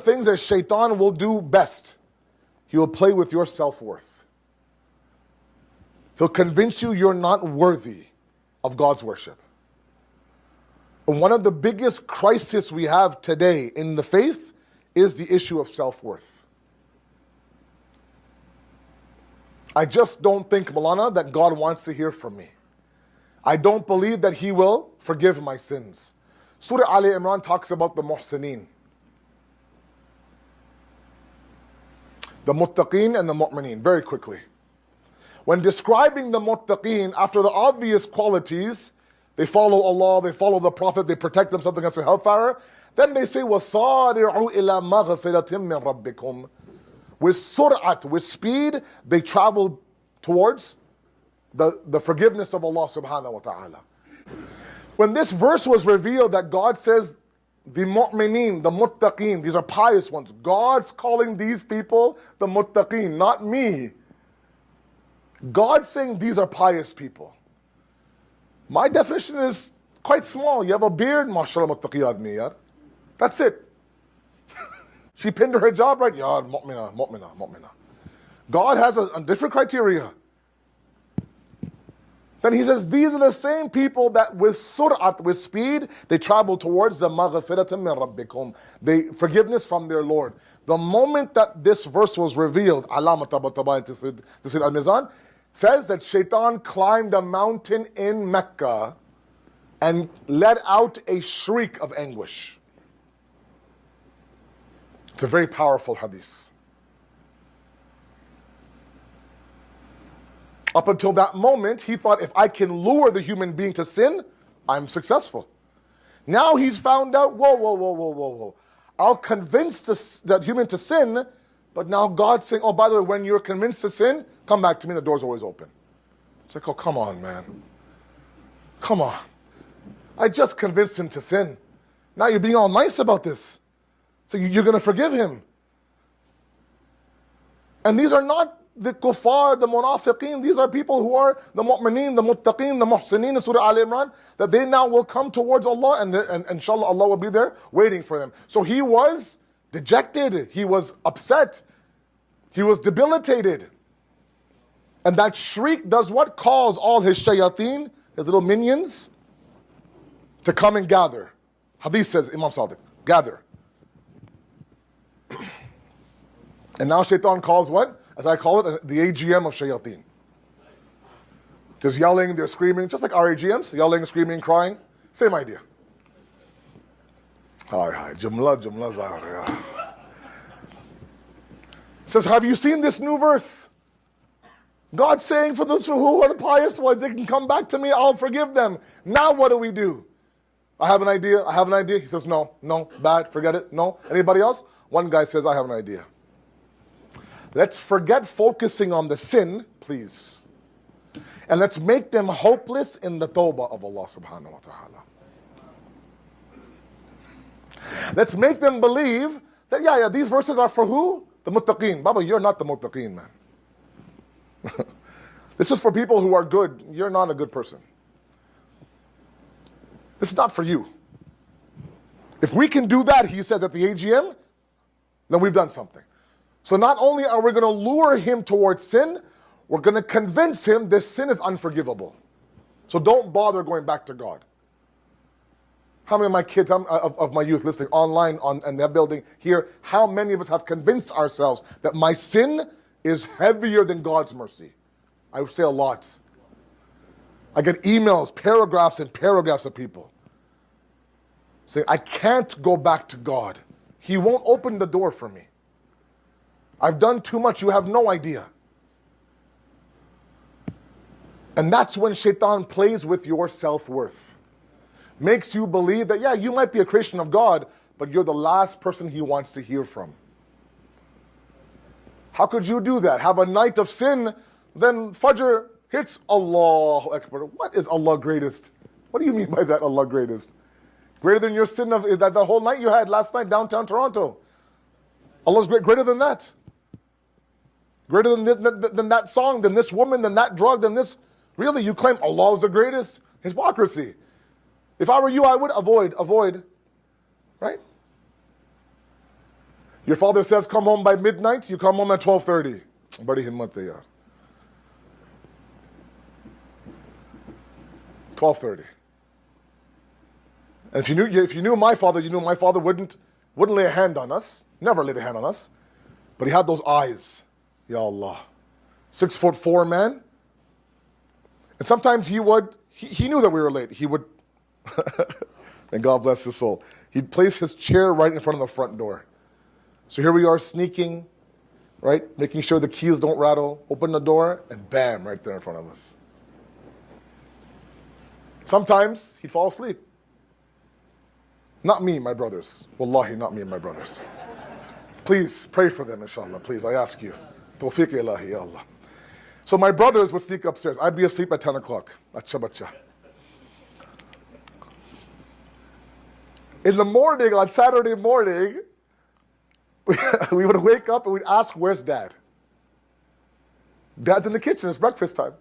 things that shaitan will do best, he will play with your self-worth. He'll convince you you're not worthy of God's worship. And one of the biggest crises we have today in the faith is the issue of self-worth. I just don't think, Malana, that God wants to hear from me. I don't believe that He will forgive my sins. Surah Ali Imran talks about the Muhsineen, the Mutaqeen and the Mu'mineen, very quickly. When describing the Mutaqeen, after the obvious qualities, they follow Allah, they follow the Prophet, they protect themselves against the hellfire, then they say, وَصَارِعُوا إِلَى مَغْفِرَةٍ مِّن رَبِّكُمْ. With sur'at, with speed, they travel towards the forgiveness of Allah subhanahu wa ta'ala. When this verse was revealed that God says, the mu'mineen, the muttaqeen, these are pious ones. God's calling these people the muttaqeen, not me. God's saying these are pious people. My definition is quite small. You have a beard, mashallah muttaqi admi yaar. That's it. She pinned her hijab right, yaar, mu'mina. God has a different criteria. Then he says, these are the same people that with sur'at, with speed, they travel towards the maghfiratan min rabbikum, the forgiveness from their Lord. The moment that this verse was revealed, Alama Tabatabai Tasir al-Mizan, says that Shaitan climbed a mountain in Mecca and let out a shriek of anguish. It's a very powerful hadith. Up until that moment, he thought, if I can lure the human being to sin, I'm successful. Now he's found out, whoa. I'll convince that human to sin, but now God's saying, oh, by the way, when you're convinced to sin, come back to me, the door's always open. It's like, oh, come on, man. Come on. I just convinced him to sin. Now you're being all nice about this. So you're going to forgive him. And these are not the kuffar, the munafiqeen, these are people who are the mu'mineen, the muttaqeen, the muhsineen in Surah Al Imran, that they now will come towards Allah and inshallah Allah will be there waiting for them. So he was dejected, he was upset, he was debilitated. And that shriek does what? Calls all his shayateen, his little minions, to come and gather. Hadith says, Imam Sadiq, gather. And now shaitan calls what? As I call it, the AGM of shayateen. There's yelling, they're screaming, just like our AGMs, yelling, screaming, crying. Same idea. Jumla zahir. Says, have you seen this new verse? God's saying for those who are the pious ones, they can come back to me, I'll forgive them. Now what do? I have an idea. He says, no, bad, forget it, no. Anybody else? One guy says, I have an idea. Let's forget focusing on the sin, please. And let's make them hopeless in the tawbah of Allah subhanahu wa ta'ala. Let's make them believe that, these verses are for who? The muttaqeen. Baba, you're not the muttaqeen, man. This is for people who are good. You're not a good person. This is not for you. If we can do that, he says at the AGM, then we've done something. So not only are we going to lure him towards sin, we're going to convince him this sin is unforgivable. So don't bother going back to God. How many of my kids, of my youth listening online and they're building here, how many of us have convinced ourselves that my sin is heavier than God's mercy? I would say a lot. I get emails, paragraphs and paragraphs of people saying, I can't go back to God. He won't open the door for me. I've done too much, you have no idea. And that's when shaitan plays with your self-worth. Makes you believe that, you might be a creation of God, but you're the last person he wants to hear from. How could you do that? Have a night of sin, then Fajr hits, Allahu Akbar. What is Allah greatest? What do you mean by that, Allah greatest? Greater than your sin of that the whole night you had last night downtown Toronto. Allah's greater than that. Greater than that song, than this woman, than that drug, than this. Really, you claim Allah is the greatest? Hypocrisy. If I were you, I would avoid, right? Your father says come home by midnight, you come home at 12:30. Badi himmat hai yaar. 12:30. And if you knew my father, you knew my father wouldn't lay a hand on us. Never laid a hand on us. But he had those eyes. Ya Allah. 6'4" man. And sometimes he knew that we were late. He would, and God bless his soul, he'd place his chair right in front of the front door. So here we are sneaking, right? Making sure the keys don't rattle. Open the door, and bam, right there in front of us. Sometimes he'd fall asleep. Not me, my brothers. Wallahi, not me and my brothers. Please pray for them, inshallah. Please, I ask you. Tawfiq ilahi, ya Allah. So my brothers would sneak upstairs. I'd be asleep at 10 o'clock. Acha bacha. In the morning, on Saturday morning, we would wake up and we'd ask, where's Dad? Dad's in the kitchen, it's breakfast time.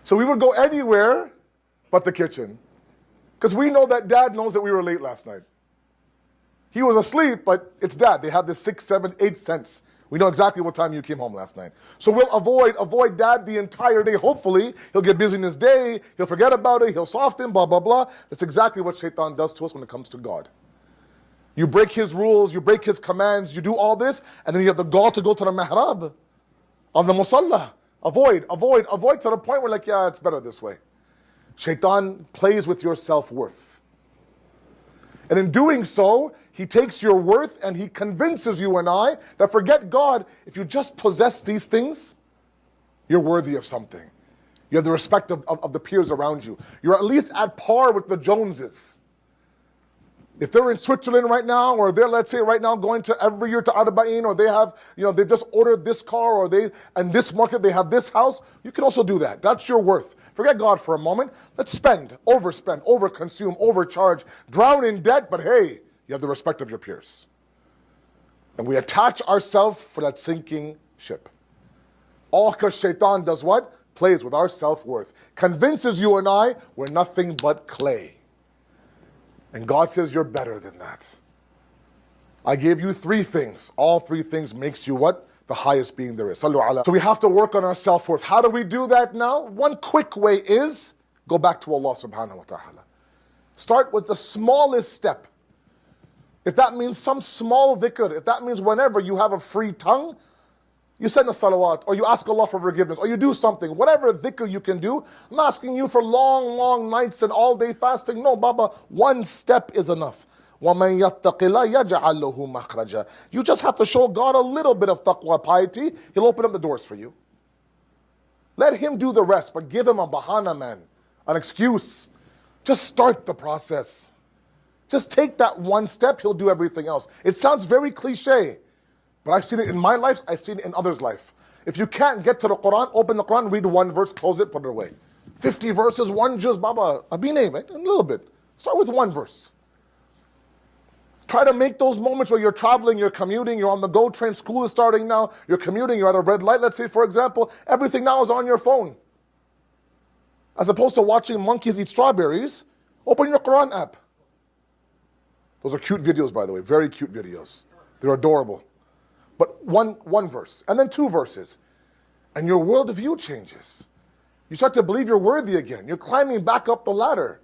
So we would go anywhere but the kitchen. Because we know that Dad knows that we were late last night. He was asleep, but it's Dad. They have this 6, 7, 8 sense. We know exactly what time you came home last night. So we'll avoid Dad the entire day. Hopefully, he'll get busy in his day, he'll forget about it, he'll soften, blah, blah, blah. That's exactly what shaitan does to us when it comes to God. You break his rules, you break his commands, you do all this, and then you have the gall to go to the mihrab, on the musalla. Avoid to the point where like, yeah, it's better this way. Shaitan plays with your self-worth. And in doing so, he takes your worth and he convinces you and I that forget God, if you just possess these things, you're worthy of something. You have the respect of the peers around you. You're at least at par with the Joneses. If they're in Switzerland right now, or they're, let's say, right now going to every year to Arba'in, or they have, they've just ordered this car, or in this market, they have this house, you can also do that. That's your worth. Forget God for a moment. Let's spend, overconsume, overcharge, drown in debt, but hey, you have the respect of your peers. And we attach ourselves for that sinking ship. All because shaitan does what? Plays with our self-worth. Convinces you and I we're nothing but clay. And God says you're better than that. I gave you 3 things. All 3 things makes you what? The highest being there is. So we have to work on our self-worth. How do we do that now? One quick way is go back to Allah subhanahu wa ta'ala. Start with the smallest step. If that means some small dhikr, if that means whenever you have a free tongue, you send a salawat, or you ask Allah for forgiveness, or you do something, whatever dhikr you can do. I'm not asking you for long nights and all day fasting. No, Baba, one step is enough. وَمَن يَتَّقِ اللَّهَ يَجْعَل لَهُ مَخْرَجًا. You just have to show God a little bit of taqwa, piety. He'll open up the doors for you. Let him do the rest, but give him a bahana, man, an excuse. Just start the process. Just take that one step, he'll do everything else. It sounds very cliche, but I've seen it in my life, I've seen it in others' life. If you can't get to the Quran, open the Quran, read 1 verse, close it, put it away. 50 verses, 1 juz, Baba, abine, right? A little bit. Start with 1 verse. Try to make those moments where you're traveling, you're commuting, you're on the GO train, school is starting now, you're commuting, you're at a red light, let's say for example, everything now is on your phone. As opposed to watching monkeys eat strawberries, open your Quran app. Those are cute videos, by the way, very cute videos. They're adorable. But one verse, and then 2 verses, and your worldview changes. You start to believe you're worthy again. You're climbing back up the ladder.